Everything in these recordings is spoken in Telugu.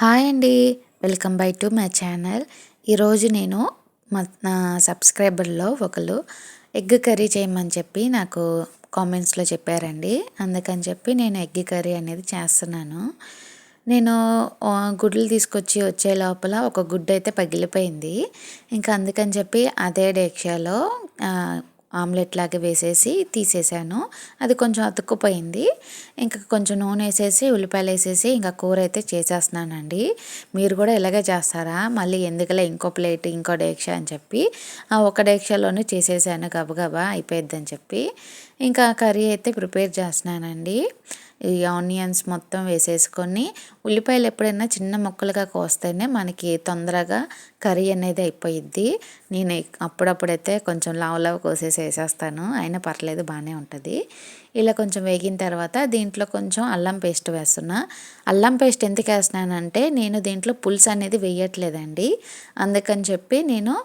హాయ్ అండి. Welcome back to my channel. ఈరోజు నేను నా సబ్స్క్రైబర్లో ఒకరు ఎగ్ కర్రీ చేయమని చెప్పి నాకు కామెంట్స్లో చెప్పారండి. అందుకని చెప్పి నేను ఎగ్ కర్రీ అనేది చేస్తున్నాను. నేను గుడ్లు తీసుకొచ్చి వచ్చే లోపల ఒక గుడ్డు అయితే పగిలిపోయింది. ఇంకా అందుకని చెప్పి అదే డేక్షాలో ఆమ్లెట్ లాగా వేసేసి తీసేసాను. అది కొంచెం అతుక్కుపోయింది. ఇంకా కొంచెం నూనె వేసేసి ఉల్లిపాయలు వేసేసి ఇంకా కూర అయితే చేసేస్తున్నానండి. మీరు కూడా ఇలాగే చేస్తారా? మళ్ళీ ఎందుకులే ఇంకో ప్లేట్ ఇంకో డేక్షా అని చెప్పి ఆ ఒక డేక్షాలోనే చేసేసాను, గబగబా అయిపోయిద్దని చెప్పి. ఇంకా కర్రీ అయితే ప్రిపేర్ చేస్తున్నానండి. ఈ ఆనియన్స్ మొత్తం వేసేసుకొని ఉల్లిపాయలు ఎప్పుడైనా చిన్న ముక్కలుగా కోస్తేనే మనకి తొందరగా కర్రీ అనేది అయిపోయిద్ది. నేను అప్పుడప్పుడైతే కొంచెం లావు కోసేసి వేసేస్తాను, అయినా పర్లేదు బాగానే ఉంటుంది. ఇలా కొంచెం వేగిన తర్వాత దీంట్లో కొంచెం అల్లం పేస్ట్ వేస్తున్నా. అల్లం పేస్ట్ ఎందుకు వేస్తున్నానంటే నేను దీంట్లో పులుసు అనేది వేయట్లేదండి. అందుకని చెప్పి నేను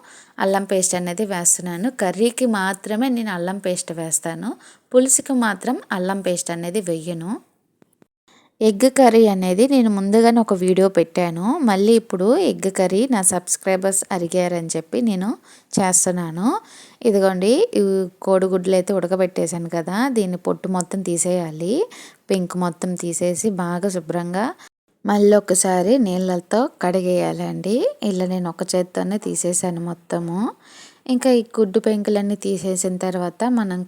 అల్లం పేస్ట్ అనేది వేస్తున్నాను. కర్రీకి మాత్రమే నేను అల్లం పేస్ట్ వేస్తాను, పులుసుకి మాత్రం అల్లం పేస్ట్ అనేది వెయ్యను. ఎగ్ కర్రీ అనేది నేను ముందుగానే ఒక వీడియో పెట్టాను. మళ్ళీ ఇప్పుడు ఎగ్ కర్రీ నా సబ్స్క్రైబర్స్ అడిగారని చెప్పి నేను చేస్తున్నాను. ఇదిగోండి, కోడిగుడ్లు అయితే ఉడకబెట్టేశాను కదా, దీన్ని పొట్టు మొత్తం తీసేయాలి. పెంకు మొత్తం తీసేసి బాగా శుభ్రంగా మళ్ళీ ఒకసారి నీళ్ళతో కడిగేయాలండి. ఇలా నేను ఒక చేత్తోనే తీసేసాను మొత్తము. ఇంకా ఈ గుడ్డు పెంకులన్నీ తీసేసిన తర్వాత మనం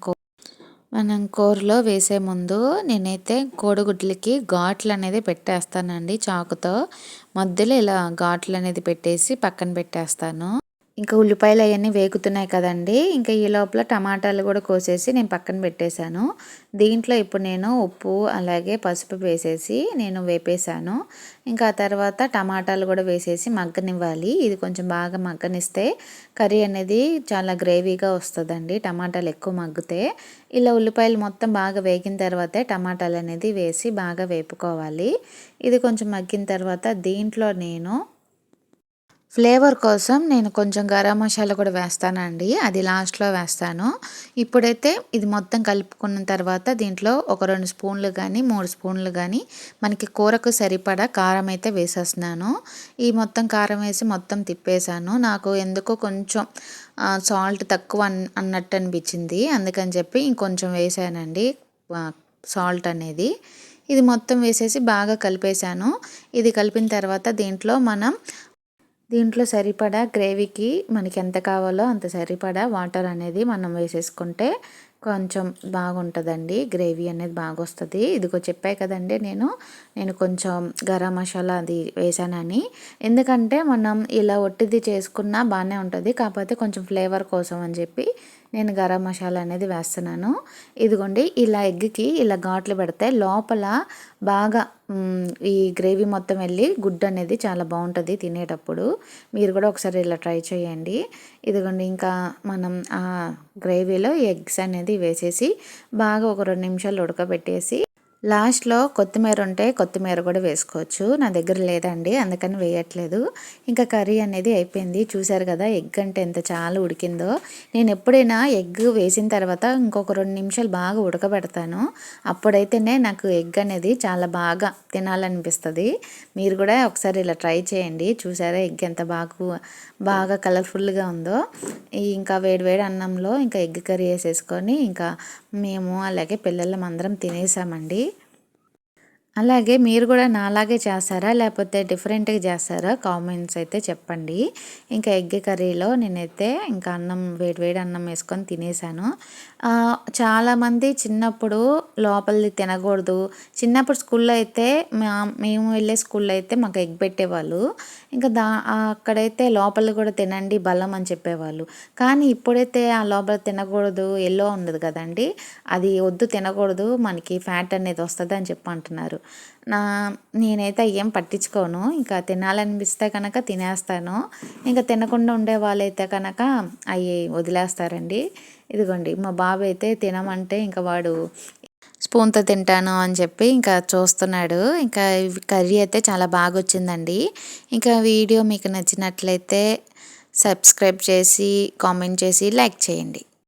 కూరలో వేసే ముందు నేనైతే కోడిగుడ్లకి ఘాట్లు అనేది పెట్టేస్తానండి. చాకుతో మధ్యలో ఇలా ఘాట్లు అనేది పెట్టేసి పక్కన పెట్టేస్తాను. ఇంకా ఉల్లిపాయలు అవన్నీ వేగుతున్నాయి కదండి, ఇంకా ఈ లోపల టమాటాలు కూడా కోసేసి నేను పక్కన పెట్టేశాను. దీంట్లో ఇప్పుడు నేను ఉప్పు అలాగే పసుపు వేసేసి నేను వేపేశాను. ఇంకా ఆ తర్వాత టమాటాలు కూడా వేసేసి మగ్గనివ్వాలి. ఇది కొంచెం బాగా మగ్గనిస్తే కర్రీ అనేది చాలా గ్రేవీగా వస్తుందండి, టమాటాలు ఎక్కువ మగ్గితే. ఇలా ఉల్లిపాయలు మొత్తం బాగా వేగిన తర్వాతే టమాటాలు అనేది వేసి బాగా వేపుకోవాలి. ఇది కొంచెం మగ్గిన తర్వాత దీంట్లో నేను ఫ్లేవర్ కోసం నేను కొంచెం గరం మసాలా కూడా వేస్తానండి, అది లాస్ట్లో వేస్తాను. ఇప్పుడైతే ఇది మొత్తం కలుపుకున్న తర్వాత దీంట్లో ఒక 2 స్పూన్లు కానీ 3 స్పూన్లు కానీ మనకి కూరకు సరిపడా కారం అయితే వేసేస్తున్నాను. ఈ మొత్తం కారం వేసి మొత్తం తిప్పేశాను. నాకు ఎందుకో కొంచెం సాల్ట్ తక్కువ అన్నట్టు అనిపించింది, అందుకని చెప్పి ఇంకొంచెం వేసానండి సాల్ట్ అనేది. ఇది మొత్తం వేసేసి బాగా కలిపేశాను. ఇది కలిపిన తర్వాత దీంట్లో సరిపడా గ్రేవీకి మనకి ఎంత కావాలో అంత సరిపడా వాటర్ అనేది మనం వేసేసుకుంటే కొంచెం బాగుంటుందండి, గ్రేవీ అనేది బాగా వస్తుంది. ఇదిగో చెప్పాయి కదండి నేను కొంచెం గరం మసాలా అది వేసానని. ఎందుకంటే మనం ఇలా ఒట్టిది చేసుకున్నా బాగానే ఉంటుంది, కాకపోతే కొంచెం ఫ్లేవర్ కోసం అని చెప్పి నేను గరం మసాలా అనేది వేస్తున్నాను. ఇదిగోండి, ఇలా ఎగ్కి ఇలా ఘాట్లు పెడితే లోపల బాగా ఈ గ్రేవీ మొత్తం వెళ్ళి గుడ్డు అనేది చాలా బాగుంటుంది తినేటప్పుడు. మీరు కూడా ఒకసారి ఇలా ట్రై చేయండి. ఇదిగోండి, ఇంకా మనం ఆ గ్రేవీలో ఎగ్స్ అనేది వేసేసి బాగా ఒక 2 నిమిషాలు ఉడకబెట్టేసి లాస్ట్లో కొత్తిమీర ఉంటే కొత్తిమీర కూడా వేసుకోవచ్చు. నా దగ్గర లేదండి, అందుకని వేయట్లేదు. ఇంకా కర్రీ అనేది అయిపోయింది. చూసారు కదా ఎగ్ అంటే ఎంత చాలా ఉడికిందో. నేను ఎప్పుడైనా ఎగ్ వేసిన తర్వాత ఇంకొక 2 నిమిషాలు బాగా ఉడకబెడతాను, అప్పుడైతేనే నాకు ఎగ్ అనేది చాలా బాగా తినాలనిపిస్తుంది. మీరు కూడా ఒకసారి ఇలా ట్రై చేయండి. చూసారా ఎగ్ ఎంత బాగా కలర్ఫుల్గా ఉందో. ఇంకా వేడివేడి అన్నంలో ఇంకా ఎగ్ కర్రీ వేసేసుకొని ఇంకా మేము అలాగే పిల్లలం అందరం తినేసామండి. అలాగే మీరు కూడా నాలాగే చేస్తారా లేకపోతే డిఫరెంట్గా చేస్తారా? కామెంట్స్ అయితే చెప్పండి. ఇంకా ఎగ్ కర్రీలో నేనైతే ఇంకా అన్నం వేడివేడి అన్నం వేసుకొని తినేసాను. చాలామంది చిన్నప్పుడు లోపలిది తినకూడదు, చిన్నప్పుడు స్కూల్లో అయితే మేము వెళ్ళే స్కూల్లో అయితే మాకు ఎగ్ పెట్టేవాళ్ళు. ఇంకా అక్కడైతే లోపల కూడా తినండి బలం అని చెప్పేవాళ్ళు. కానీ ఇప్పుడైతే ఆ లోపల తినకూడదు, ఎల్లో ఉండదు కదండి, అది వద్దు తినకూడదు, మనకి ఫ్యాట్ అనేది వస్తుంది అని చెప్పి అంటున్నారు. నేనైతే ఏం పట్టించుకోను, ఇంకా తినాలనిపిస్తే కనుక తినేస్తాను. ఇంకా తినకుండా ఉండే వాళ్ళైతే కనుక అవి వదిలేస్తారండి. ఇదిగోండి, మా బాబు అయితే తినమంటే ఇంకా వాడు స్పూన్తో తింటాను అని చెప్పి ఇంకా చూస్తున్నాడు. ఇంకా కర్రీ అయితే చాలా బాగా వచ్చిందండి. ఇంకా వీడియో మీకు నచ్చినట్లయితే సబ్స్క్రైబ్ చేసి కామెంట్ చేసి లైక్ చేయండి.